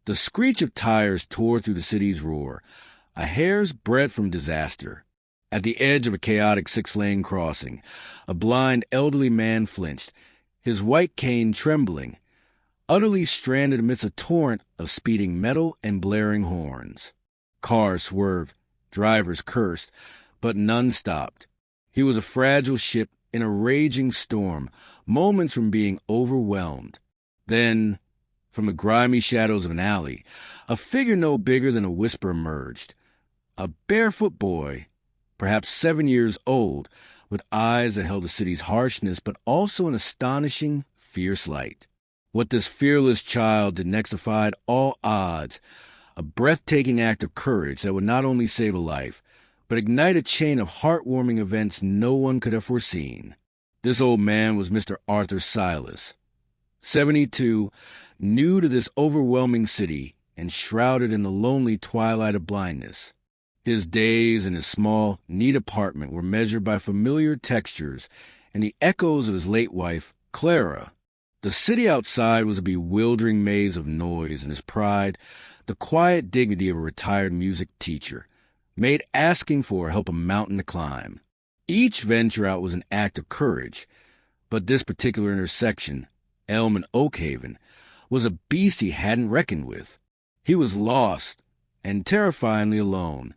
The screech of tires tore through the city's roar, a hair's breadth from disaster. At the edge of a chaotic six-lane crossing, a blind elderly man flinched, his white cane trembling, utterly stranded amidst a torrent of speeding metal and blaring horns. Cars swerved, drivers cursed, but none stopped. He was a fragile ship in a raging storm, moments from being overwhelmed. Then, from the grimy shadows of an alley, a figure no bigger than a whisper emerged. A barefoot boy, perhaps 7 years old, with eyes that held the city's harshness but also an astonishing, fierce light. What this fearless child did next defied all odds, a breathtaking act of courage that would not only save a life, but ignite a chain of heartwarming events no one could have foreseen. This old man was Mr. Arthur Silas, 72, new to this overwhelming city and shrouded in the lonely twilight of blindness. His days in his small, neat apartment were measured by familiar textures and the echoes of his late wife, Clara. The city outside was a bewildering maze of noise, and his pride, the quiet dignity of a retired music teacher, made asking for help a mountain to climb. Each venture out was an act of courage, but this particular intersection, Elm and Oakhaven, was a beast he hadn't reckoned with. He was lost and terrifyingly alone.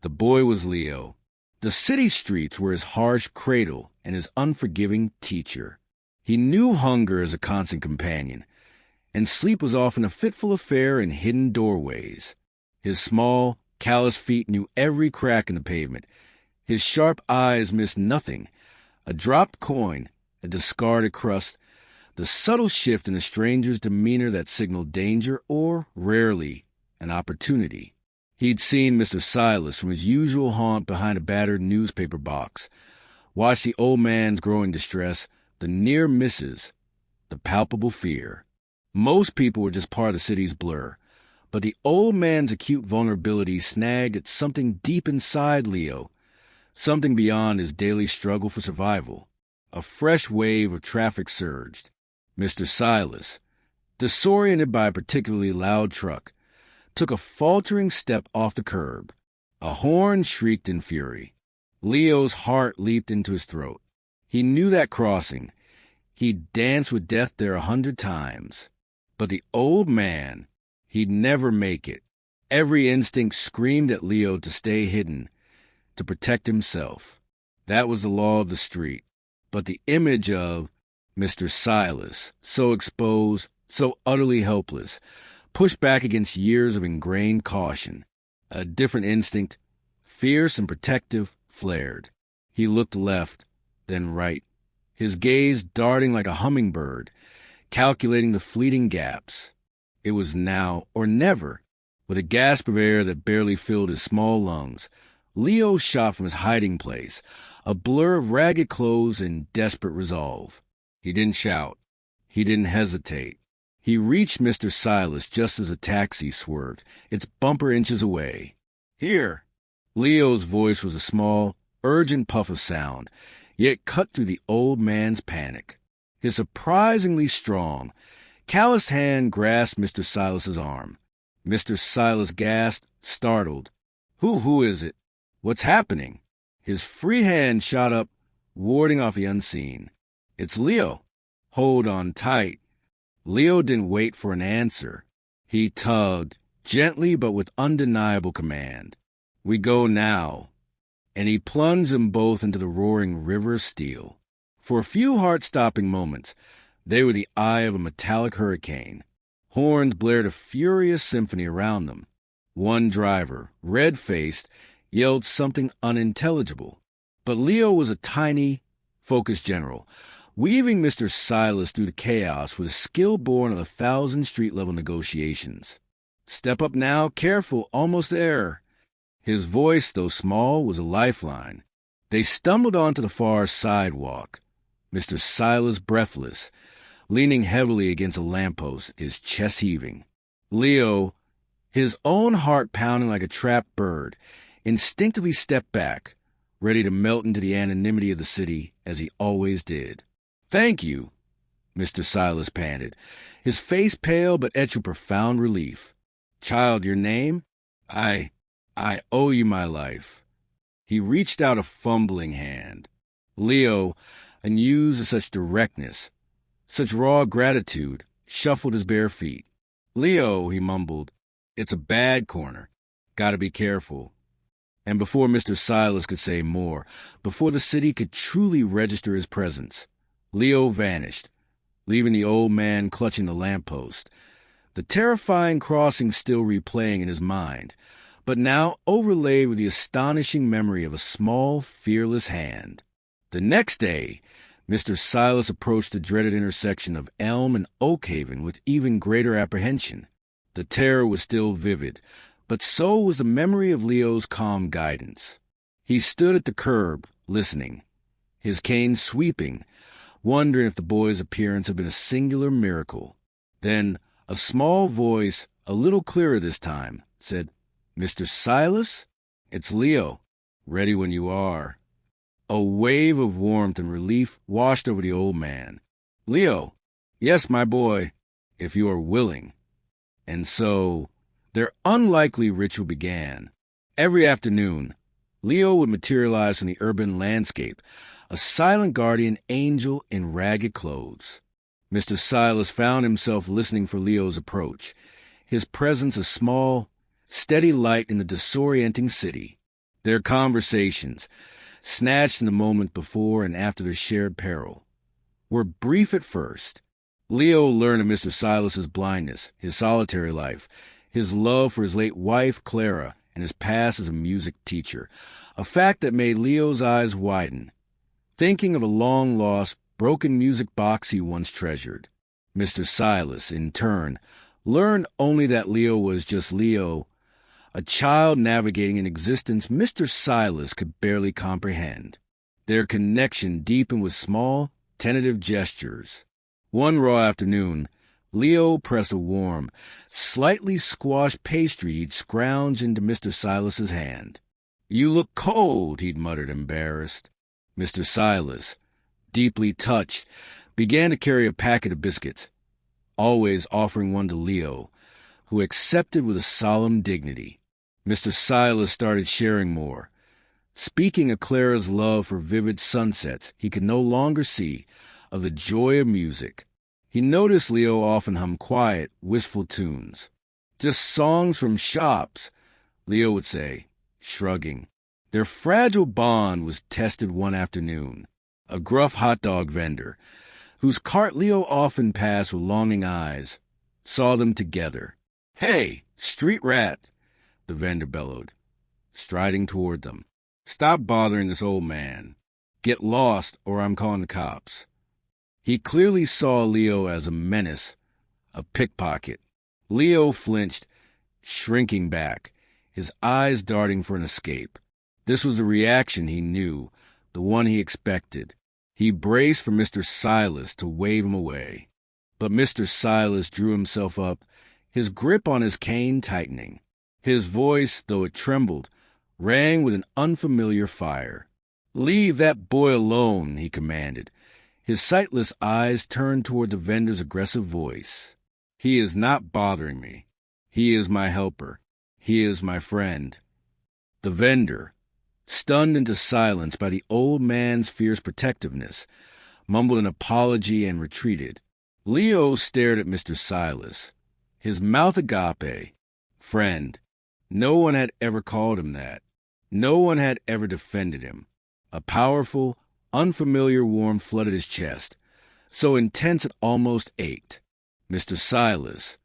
The boy was Leo. The city streets were his harsh cradle and his unforgiving teacher. He knew hunger as a constant companion, and sleep was often a fitful affair in hidden doorways. His small, callous feet knew every crack in the pavement. His sharp eyes missed nothing. A dropped coin, a discarded crust, the subtle shift in a stranger's demeanor that signaled danger or, rarely, an opportunity. He'd seen Mr. Silas from his usual haunt behind a battered newspaper box, watched the old man's growing distress, the near misses, the palpable fear. Most people were just part of the city's blur, but the old man's acute vulnerability snagged at something deep inside Leo, something beyond his daily struggle for survival. A fresh wave of traffic surged. Mr. Silas, disoriented by a particularly loud truck, took a faltering step off the curb. A horn shrieked in fury. Leo's heart leaped into his throat. He knew that crossing. He'd danced with death there 100 times. But the old man, he'd never make it. Every instinct screamed at Leo to stay hidden, to protect himself. That was the law of the street. But the image of Mr. Silas, so exposed, so utterly helpless, pushed back against years of ingrained caution. A different instinct, fierce and protective, flared. He looked left, then right, his gaze darting like a hummingbird, calculating the fleeting gaps. It was now or never. With a gasp of air that barely filled his small lungs, Leo shot from his hiding place, a blur of ragged clothes and desperate resolve. He didn't shout. He didn't hesitate. He reached Mr. Silas just as a taxi swerved, its bumper inches away. "Here!" Leo's voice was a small, urgent puff of sound, yet cut through the old man's panic. His surprisingly strong, calloused hand grasped Mr. Silas's arm. Mr. Silas gasped, startled. Who is it? What's happening?" His free hand shot up, warding off the unseen. "It's Leo. Hold on tight." Leo didn't wait for an answer. He tugged, gently but with undeniable command. "We go now." And he plunged them both into the roaring river of steel. For a few heart-stopping moments, they were the eye of a metallic hurricane. Horns blared a furious symphony around them. One driver, red-faced, yelled something unintelligible. But Leo was a tiny, focused general, weaving Mr. Silas through the chaos with a skill born of 1,000 street-level negotiations. "Step up now, careful, almost there." His voice, though small, was a lifeline. They stumbled onto the far sidewalk. Mr. Silas breathless, leaning heavily against a lamppost, his chest heaving. Leo, his own heart pounding like a trapped bird, instinctively stepped back, ready to melt into the anonymity of the city as he always did. "Thank you," Mr. Silas panted, his face pale but etched with profound relief. Child, your name? I owe you my life. He reached out a fumbling hand. Leo, unused to such directness, such raw gratitude, shuffled his bare feet. Leo, he mumbled, it's a bad corner. Gotta be careful. And before Mr. Silas could say more, before the city could truly register his presence, Leo vanished, leaving the old man clutching the lamppost, the terrifying crossing still replaying in his mind, but now overlaid with the astonishing memory of a small, fearless hand. The next day, Mr. Silas approached the dreaded intersection of Elm and Oakhaven with even greater apprehension. The terror was still vivid, but so was the memory of Leo's calm guidance. He stood at the curb, listening, his cane sweeping, wondering if the boy's appearance had been a singular miracle. Then a small voice, a little clearer this time, said, "Mr. Silas? It's Leo. Ready when you are." A wave of warmth and relief washed over the old man. "Leo, yes, my boy, if you are willing." And so their unlikely ritual began. Every afternoon, Leo would materialize in the urban landscape, a silent guardian angel in ragged clothes. Mr. Silas found himself listening for Leo's approach, his presence a small, steady light in the disorienting city. Their conversations, snatched in the moment before and after their shared peril, were brief at first. Leo learned of Mr. Silas's blindness, his solitary life, his love for his late wife, Clara, and his past as a music teacher, a fact that made Leo's eyes widen, thinking of a long-lost, broken music box he once treasured. Mr. Silas, in turn, learned only that Leo was just Leo, a child navigating an existence Mr. Silas could barely comprehend. Their connection deepened with small, tentative gestures. One raw afternoon, Leo pressed a warm, slightly squashed pastry he'd scrounged into Mr. Silas's hand. "You look cold," he'd muttered, embarrassed. Mr. Silas, deeply touched, began to carry a packet of biscuits, always offering one to Leo, who accepted with a solemn dignity. Mr. Silas started sharing more, speaking of Clara's love for vivid sunsets he could no longer see, of the joy of music. He noticed Leo often hum quiet, wistful tunes. "Just songs from shops," Leo would say, shrugging. Their fragile bond was tested one afternoon. A gruff hot dog vendor, whose cart Leo often passed with longing eyes, saw them together. "Hey, street rat!" the vendor bellowed, striding toward them. "Stop bothering this old man. Get lost, or I'm calling the cops." He clearly saw Leo as a menace, a pickpocket. Leo flinched, shrinking back, his eyes darting for an escape. This was the reaction he knew, the one he expected. He braced for Mr. Silas to wave him away. But Mr. Silas drew himself up, his grip on his cane tightening. His voice, though it trembled, rang with an unfamiliar fire. "Leave that boy alone," he commanded, his sightless eyes turned toward the vendor's aggressive voice. "He is not bothering me. He is my helper. He is my friend." The vendor, stunned into silence by the old man's fierce protectiveness, mumbled an apology and retreated. Leo stared at Mr. Silas, his mouth agape. Friend. No one had ever called him that. No one had ever defended him. A powerful, unfamiliar warmth flooded his chest, so intense it almost ached. Mr. Silas,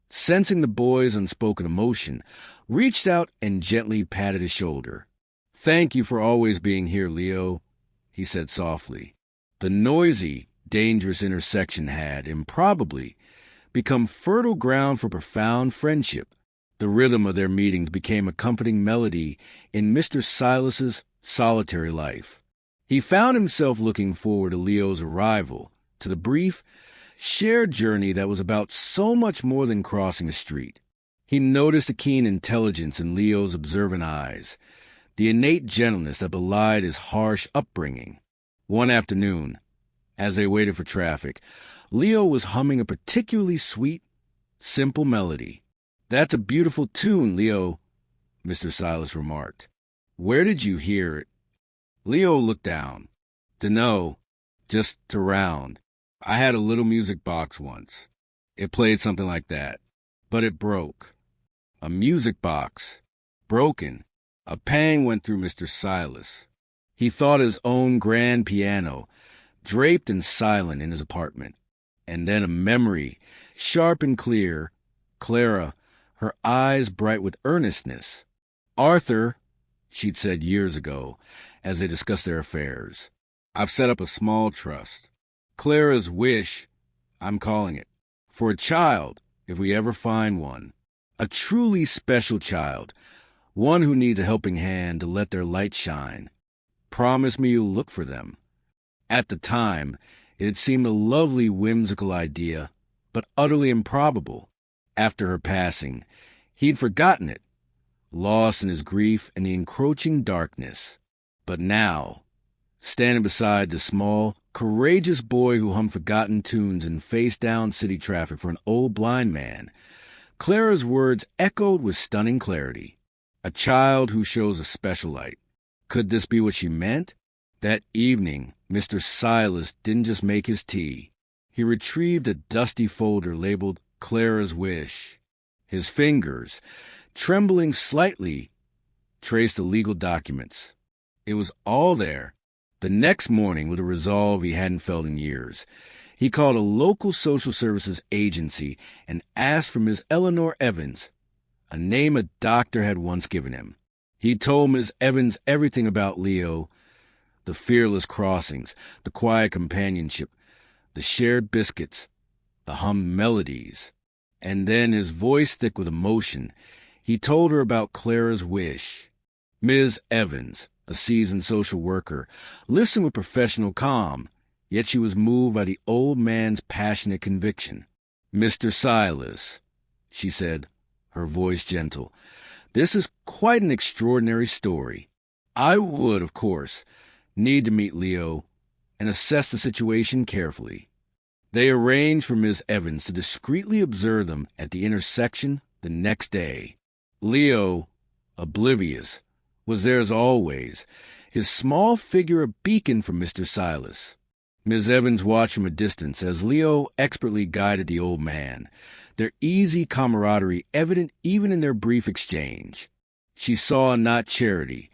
sensing the boy's unspoken emotion, reached out and gently patted his shoulder. "Thank you for always being here, Leo," he said softly. The noisy, dangerous intersection had, improbably, become fertile ground for profound friendship. The rhythm of their meetings became a comforting melody in Mr. Silas's solitary life. He found himself looking forward to Leo's arrival, to the brief, shared journey that was about so much more than crossing a street. He noticed the keen intelligence in Leo's observant eyes, the innate gentleness that belied his harsh upbringing. One afternoon, as they waited for traffic, Leo was humming a particularly sweet, simple melody. "That's a beautiful tune, Leo," Mr. Silas remarked. "Where did you hear it?" Leo looked down. "Dunno, just around. I had a little music box once. It played something like that, but it broke." A music box. Broken. A pang went through Mr. Silas. He thought his own grand piano, draped and silent in his apartment. And then a memory, sharp and clear. Clara, her eyes bright with earnestness. "Arthur," she'd said years ago, as they discussed their affairs, "I've set up a small trust. Clara's wish, I'm calling it, for a child, if we ever find one. A truly special child, one who needs a helping hand to let their light shine. Promise me you'll look for them." At the time, it had seemed a lovely, whimsical idea, but utterly improbable. After her passing, he'd forgotten it, lost in his grief and the encroaching darkness. But now, standing beside the small, courageous boy who hummed forgotten tunes in face-down city traffic for an old blind man, Clara's words echoed with stunning clarity. A child who shows a special light. Could this be what she meant? That evening, Mr. Silas didn't just make his tea. He retrieved a dusty folder labeled Clara's Wish. His fingers, trembling slightly, traced the legal documents. It was all there. The next morning, with a resolve he hadn't felt in years, he called a local social services agency and asked for Miss Eleanor Evans, a name a doctor had once given him. He told Miss Evans everything about Leo, the fearless crossings, the quiet companionship, the shared biscuits, the hummed melodies. And then, his voice thick with emotion, he told her about Clara's wish. Ms. Evans, a seasoned social worker, listened with professional calm, yet she was moved by the old man's passionate conviction. "Mr. Silas," she said, her voice gentle, "this is quite an extraordinary story. I would, of course, need to meet Leo and assess the situation carefully." They arranged for Miss Evans to discreetly observe them at the intersection the next day. Leo, oblivious, was there as always, his small figure a beacon for Mr. Silas. Miss Evans watched from a distance as Leo expertly guided the old man, their easy camaraderie evident even in their brief exchange. She saw not charity,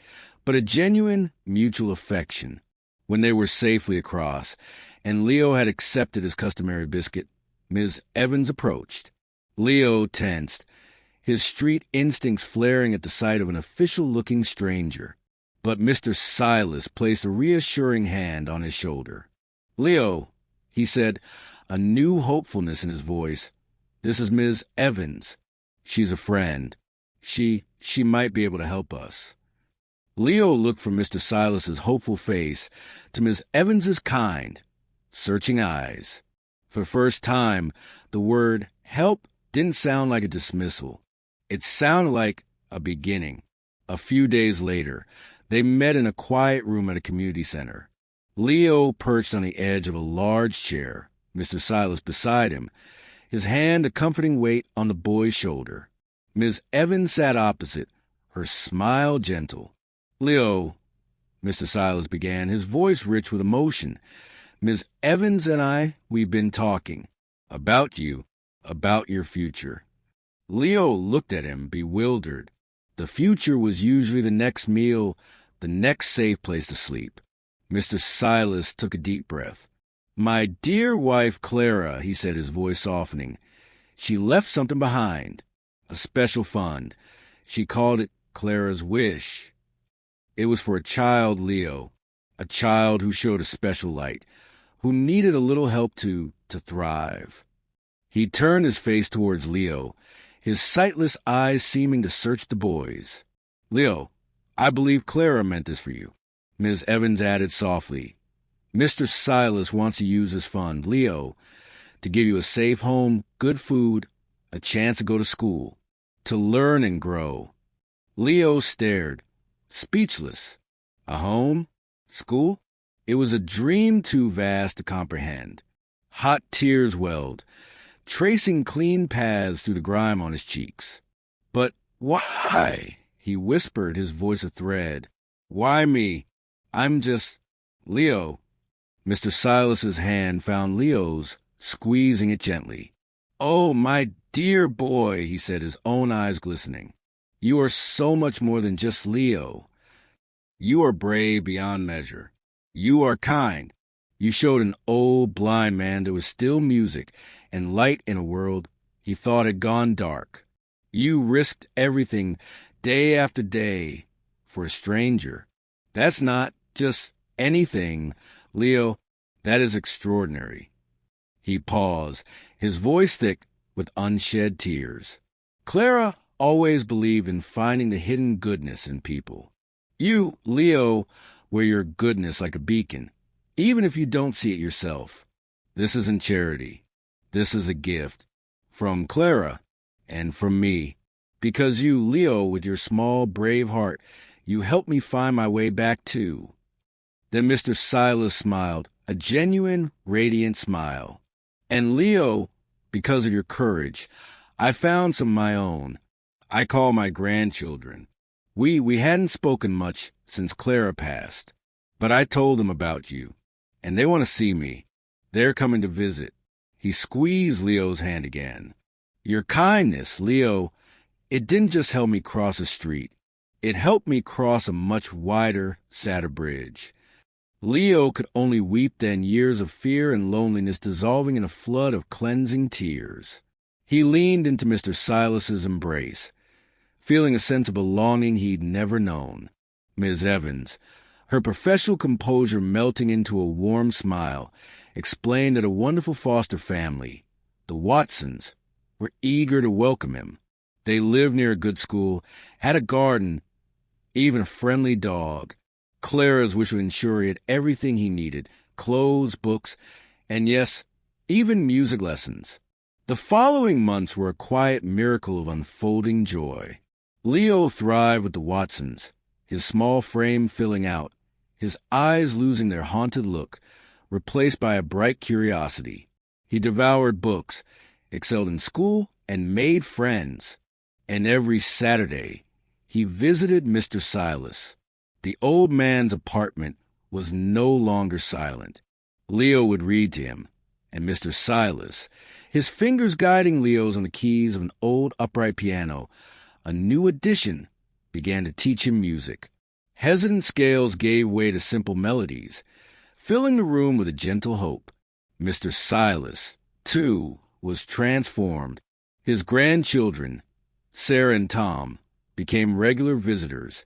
but a genuine mutual affection. When they were safely across, and Leo had accepted his customary biscuit, Miss Evans approached. Leo tensed, his street instincts flaring at the sight of an official-looking stranger. But Mr. Silas placed a reassuring hand on his shoulder. "Leo," he said, a new hopefulness in his voice, "this is Miss Evans. She's a friend. She might be able to help us." Leo looked from Mr. Silas's hopeful face to Miss Evans's kind, searching eyes. For the first time, the word help didn't sound like a dismissal. It sounded like a beginning. A few days later, they met in a quiet room at a community center. Leo perched on the edge of a large chair, Mr. Silas beside him, his hand a comforting weight on the boy's shoulder. Miss Evans sat opposite, her smile gentle. "Leo," Mr. Silas began, his voice rich with emotion, "Miss Evans and we've been talking. About you, about your future." Leo looked at him, bewildered. The future was usually the next meal, the next safe place to sleep. Mr. Silas took a deep breath. "My dear wife Clara," he said, his voice softening. "She left something behind, a special fund. She called it Clara's Wish. It was for a child, Leo, a child who showed a special light, who needed a little help to thrive." He turned his face towards Leo, his sightless eyes seeming to search the boy's. "Leo, I believe Clara meant this for you," Ms. Evans added softly. "Mr. Silas wants to use his fund, Leo, to give you a safe home, good food, a chance to go to school, to learn and grow." Leo stared, speechless. A home? School? It was a dream too vast to comprehend. Hot tears welled. tracing clean paths through the grime on his cheeks. "But why?" he whispered, his voice a thread. "Why me? I'm just Leo." Mr. Silas's hand found Leo's, squeezing it gently. "Oh, my dear boy," he said, his own eyes glistening. "You are so much more than just Leo. You are brave beyond measure. You are kind. You showed an old blind man there was still music and light in a world he thought had gone dark. You risked everything day after day for a stranger. That's not just anything, Leo. That is extraordinary." He paused, his voice thick with unshed tears. "Clara always believed in finding the hidden goodness in people. You, Leo, wear your goodness like a beacon, even if you don't see it yourself. This isn't charity. This is a gift. From Clara and from me. Because you, Leo, with your small, brave heart, you helped me find my way back too." Then Mr. Silas smiled, a genuine, radiant smile. "And Leo, because of your courage, I found some of my own. I call my grandchildren. We hadn't spoken much since Clara passed, but I told them about you, and they want to see me. They're coming to visit." He squeezed Leo's hand again. "Your kindness, Leo, it didn't just help me cross a street. It helped me cross a much wider, sadder bridge." Leo could only weep then, years of fear and loneliness dissolving in a flood of cleansing tears. He leaned into Mr. Silas's embrace, feeling a sense of belonging he'd never known. Ms. Evans, her professional composure melting into a warm smile, explained that a wonderful foster family, the Watsons, were eager to welcome him. They lived near a good school, had a garden, even a friendly dog. Clara's wish would ensure he had everything he needed, clothes, books, and yes, even music lessons. The following months were a quiet miracle of unfolding joy. Leo thrived with the Watsons, his small frame filling out, his eyes losing their haunted look, replaced by a bright curiosity. He devoured books, excelled in school, and made friends. And every Saturday, he visited Mr. Silas. The old man's apartment was no longer silent. Leo would read to him, and Mr. Silas, his fingers guiding Leo's on the keys of an old upright piano, a new addition, began to teach him music. Hesitant scales gave way to simple melodies, filling the room with a gentle hope. Mr. Silas, too, was transformed. His grandchildren, Sarah and Tom, became regular visitors,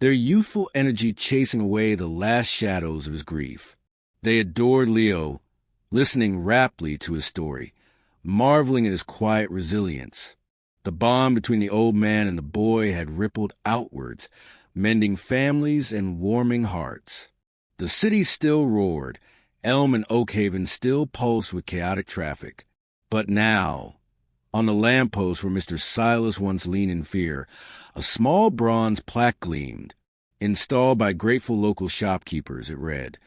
their youthful energy chasing away the last shadows of his grief. They adored Leo, listening raptly to his story, marveling at his quiet resilience. The bond between the old man and the boy had rippled outwards, mending families and warming hearts. The city still roared. Elm and Oakhaven still pulsed with chaotic traffic. But now, on the lamppost where Mr. Silas once leaned in fear, a small bronze plaque gleamed. Installed by grateful local shopkeepers, it read,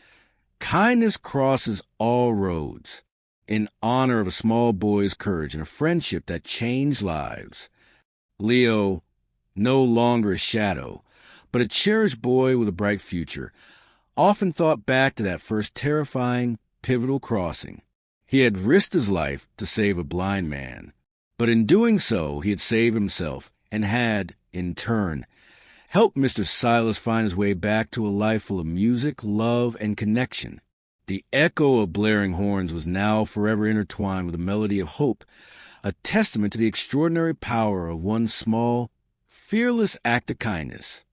"Kindness crosses all roads," in honor of a small boy's courage and a friendship that changed lives. Leo, no longer a shadow, but a cherished boy with a bright future, often thought back to that first terrifying, pivotal crossing. He had risked his life to save a blind man, but in doing so he had saved himself and had, in turn, helped Mr. Silas find his way back to a life full of music, love, and connection. The echo of blaring horns was now forever intertwined with a melody of hope, a testament to the extraordinary power of one small, fearless act of kindness.